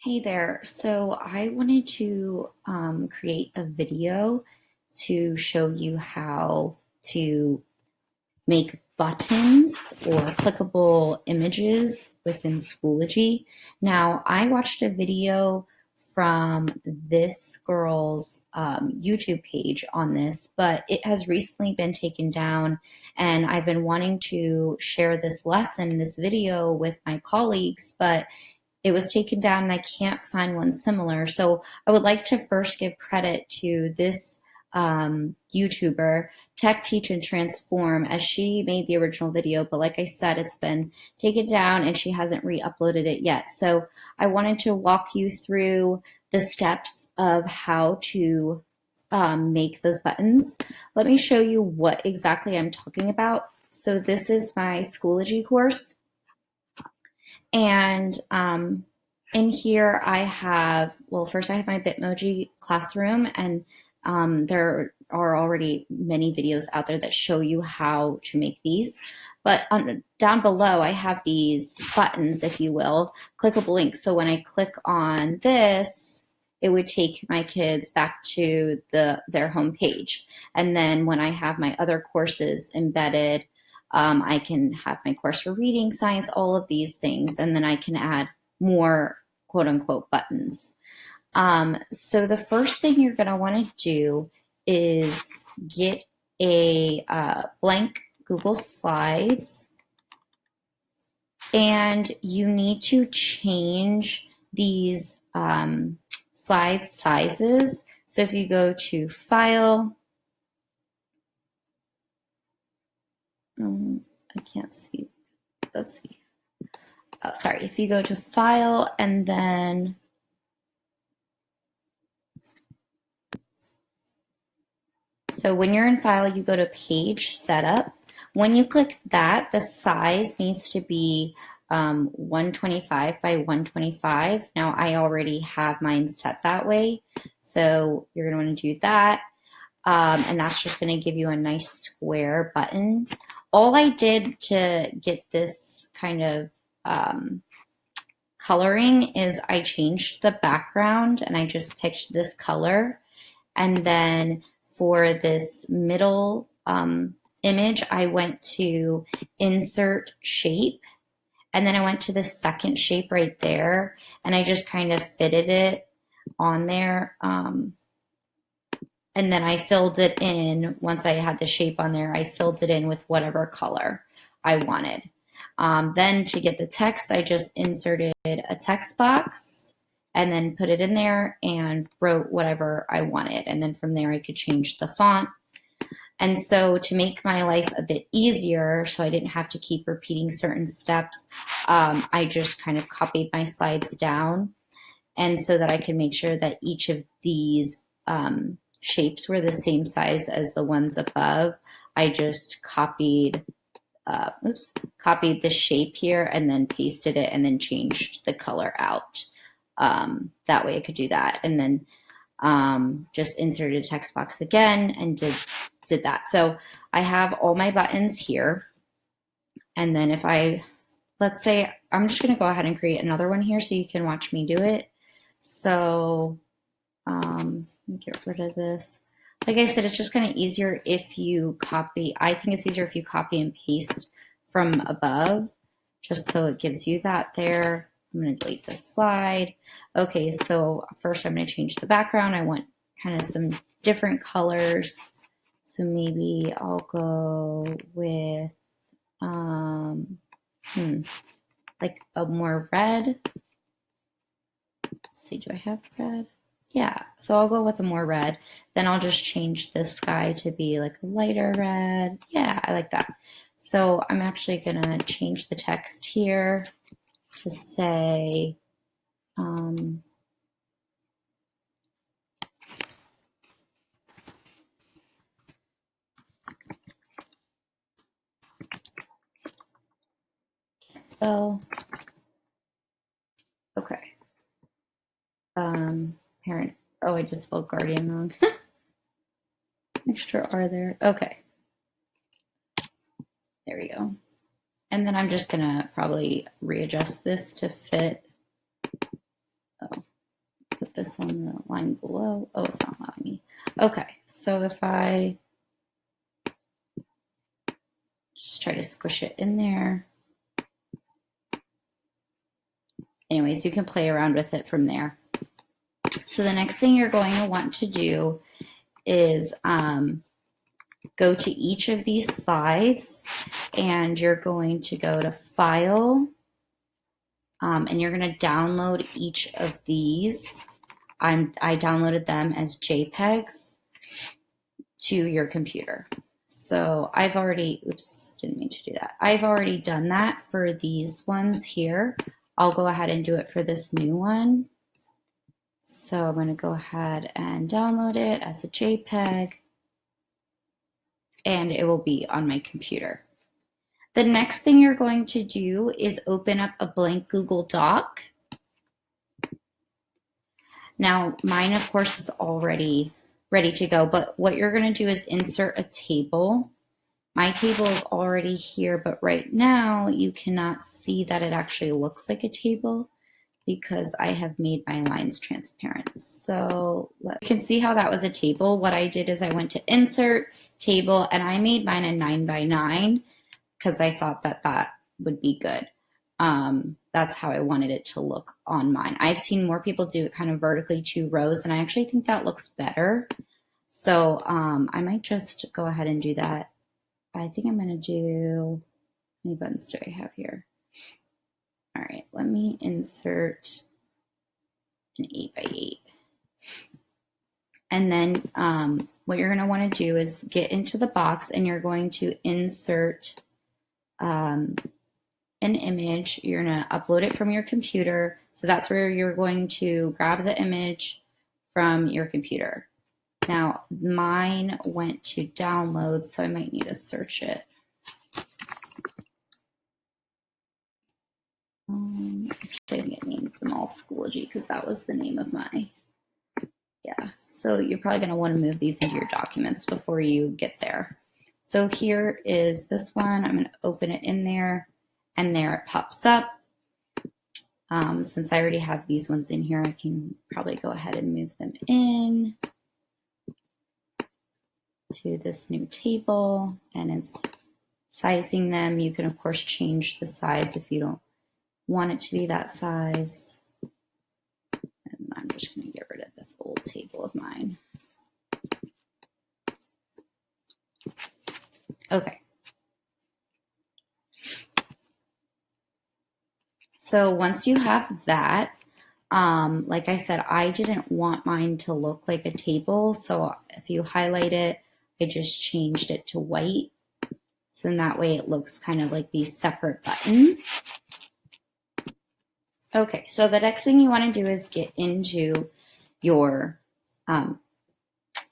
Hey there. So I wanted to create a video to show you how to make buttons or clickable images within Schoology. Now, I watched a video from this girl's YouTube page on this, but it has recently been taken down, and I've been wanting to share this lesson, this video with my colleagues, but it was taken down and I can't find one similar. So I would like to first give credit to this YouTuber, Tech Teach and Transform, as she made the original video. But like I said, it's been taken down and she hasn't re-uploaded it yet. So I wanted to walk you through the steps of how to make those buttons. Let me show you what exactly I'm talking about. So this is my Schoology course. And in here I have, well, first I have my Bitmoji classroom, and there are already many videos out there that show you how to make these. But down below I have these buttons, if you will, clickable links. So when I click on this, it would take my kids back to their home page. And then when I have my other courses embedded, I can have my course for reading, science, all of these things, and then I can add more quote unquote buttons. So the first thing you're going to want to do is get a blank Google Slides, and you need to change these slide sizes. So if you go to File, I can't see. Let's see. Oh, sorry. If you go to File and then so when you're in File, you go to Page Setup. When you click that, the size needs to be 125 by 125. Now I already have mine set that way, so you're going to want to do that. And that's just going to give you a nice square button. All I did to get this kind of coloring is I changed the background and I just picked this color. And then for this middle image, I went to Insert Shape. And then I went to the second shape right there, and I just kind of fitted it on there. And then I filled it in. Once I had the shape on there, I filled it in with whatever color I wanted. Then to get the text, I just inserted a text box and then put it in there and wrote whatever I wanted. And then from there, I could change the font. And so to make my life a bit easier, so I didn't have to keep repeating certain steps, I just kind of copied my slides down. And so that I could make sure that each of these shapes were the same size as the ones above, I just copied the shape here and then pasted it and then changed the color out. That way I could do that. And then just inserted a text box again and did that. So I have all my buttons here. And then if let's say, I'm just going to go ahead and create another one here so you can watch me do it. So let me get rid of this. Like I said, it's just kind of easier if you copy. I think it's easier if you copy and paste from above, just so it gives you that there. I'm going to delete this slide. Okay, so first I'm going to change the background. I want kind of some different colors. So maybe I'll go with like a more red. Let's see, do I have red? Yeah, so I'll go with a more red. Then I'll just change this sky to be like a lighter red. Yeah, I like that. So I'm actually going to change the text here to say, okay. Parent. Oh, I just spelled guardian wrong. Extra R there. Okay. There we go. And then I'm just going to probably readjust this to fit. Oh, this on the line below. Oh, it's not allowing me. Okay, so if I just try to squish it in there. Anyways, you can play around with it from there. So the next thing you're going to want to do is go to each of these slides, and you're going to go to File, and you're going to download each of these. I downloaded them as JPEGs to your computer. So I've already, oops, didn't mean to do that. I've already done that for these ones here. I'll go ahead and do it for this new one. So I'm going to go ahead and download it as a JPEG, and it will be on my computer. The next thing you're going to do is open up a blank Google Doc. Now, mine, of course, is already ready to go, but what you're going to do is insert a table. My table is already here, but right now you cannot see that it actually looks like a table because I have made my lines transparent. So you can see how that was a table. What I did is I went to Insert, Table, and I made mine a 9x9 because I thought that that would be good. That's how I wanted it to look on mine. I've seen more people do it kind of vertically 2 rows, and I actually think that looks better. So I might just go ahead and do that. I think I'm going to do, how many buttons do I have here? All right, let me insert an 8x8. And then what you're going to want to do is get into the box, and you're going to insert an image. You're going to upload it from your computer. So that's where you're going to grab the image from your computer. Now, mine went to download, so I might need to search it. Actually, I'm getting named them all Schoology because that was the name of my, yeah. So you're probably going to want to move these into your documents before you get there. So here is this one. I'm going to open it in there, and there it pops up. Since I already have these ones in here, I can probably go ahead and move them in to this new table, and it's sizing them. You can, of course, change the size if you don't want it to be that size. And I'm just going to get rid of this old table of mine. Okay. So once you have that, like I said, I didn't want mine to look like a table. So if you highlight it, I just changed it to white. So in that way it looks kind of like these separate buttons. Okay, so the next thing you want to do is get into your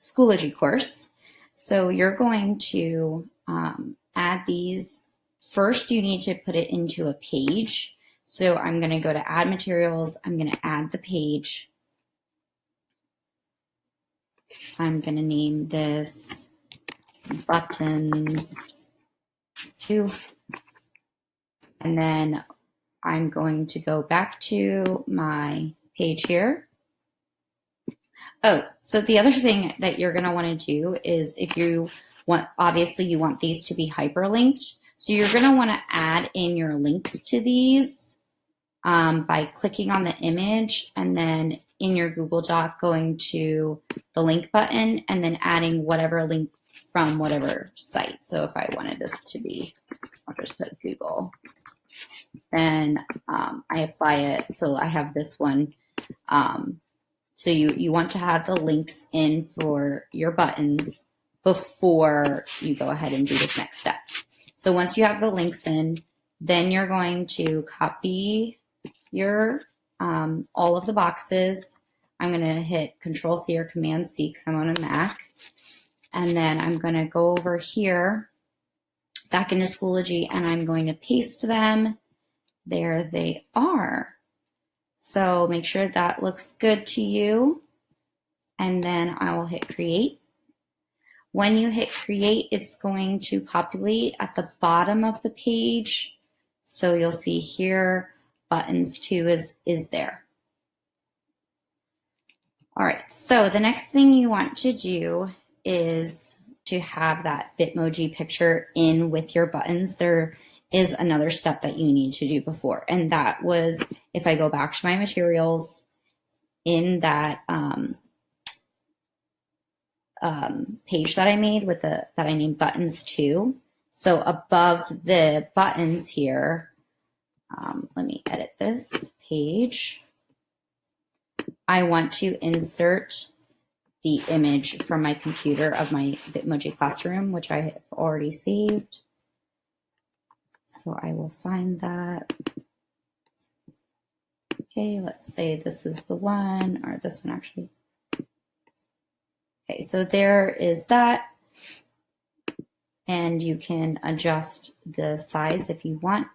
Schoology course. So you're going to add these. First, you need to put it into a page. So I'm going to go to Add Materials. I'm going to add the page. I'm going to name this Buttons 2. And then I'm going to go back to my page here. Oh, so the other thing that you're going to want to do is if you want, obviously you want these to be hyperlinked. So you're going to want to add in your links to these by clicking on the image, and then in your Google Doc going to the link button and then adding whatever link from whatever site. So if I wanted this to be, I'll just put Google. Then I apply it. So I have this one. So you want to have the links in for your buttons before you go ahead and do this next step. So once you have the links in, then you're going to copy your all of the boxes. I'm going to hit Control-C or Command-C because I'm on a Mac. And then I'm going to go over here back into Schoology, and I'm going to paste them. There they are. So make sure that looks good to you. And then I will hit Create. When you hit Create, it's going to populate at the bottom of the page. So you'll see here, Buttons 2 is there. All right, so the next thing you want to do is to have that Bitmoji picture in with your buttons. There is another step that you need to do before, and that was, if I go back to my materials in that page that I made with that I named buttons 2. So above the buttons here, let me edit this page. I want to insert the image from my computer of my Bitmoji classroom, which I have already saved. So I will find that. Okay, let's say this is the one, or this one actually. Okay, so there is that. And you can adjust the size if you want.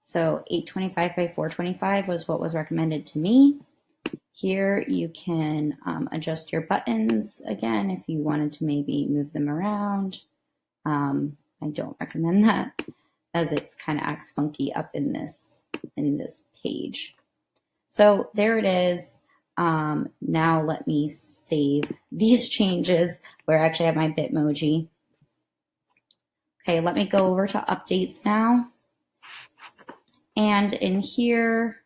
So 825 by 425 was what was recommended to me. Here you can adjust your buttons again if you wanted to maybe move them around. I don't recommend that, as it's kind of acts funky up in this page. So there it is. Now let me save these changes where I actually have my Bitmoji. Okay, let me go over to updates now. And in here,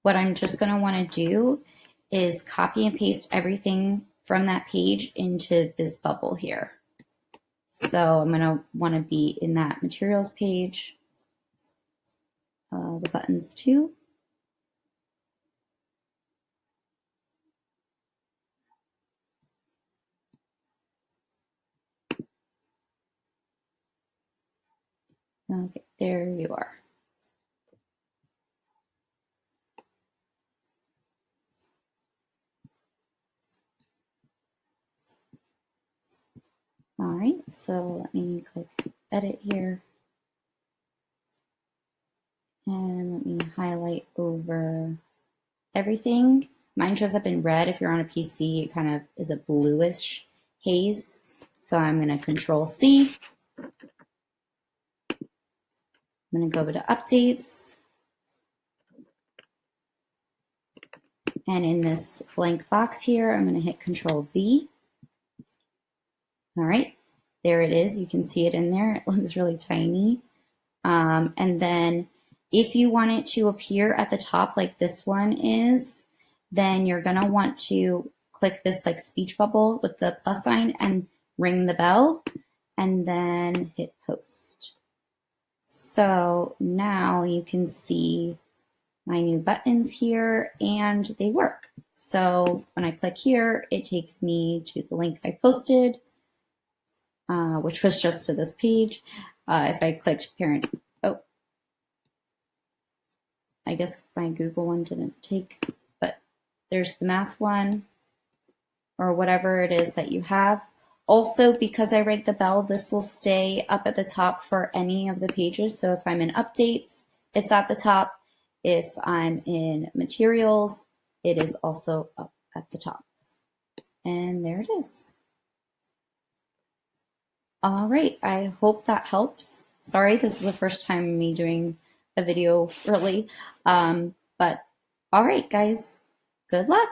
what I'm just going to want to do is copy and paste everything from that page into this bubble here. So I'm going to want to be in that materials page, the buttons 2. Okay, there you are. All right, so let me click edit here. And let me highlight over everything. Mine shows up in red. If you're on a PC, it kind of is a bluish haze. So I'm going to Control C. I'm going to go over to updates. And in this blank box here, I'm going to hit Control V. All right, there it is. You can see it in there. It looks really tiny. And then if you want it to appear at the top like this one is, then you're going to want to click this like speech bubble with the plus sign and ring the bell, and then hit post. So now you can see my new buttons here, and they work. So when I click here, it takes me to the link I posted, which was just to this page. If I clicked parent, oh, I guess my Google one didn't take, but there's the math one, or whatever it is that you have. Also, because I rigged the bell, this will stay up at the top for any of the pages. So if I'm in updates, it's at the top. If I'm in materials, it is also up at the top. And there it is. All right, I hope that helps. Sorry, this is the first time me doing a video, really. But all right, guys, good luck.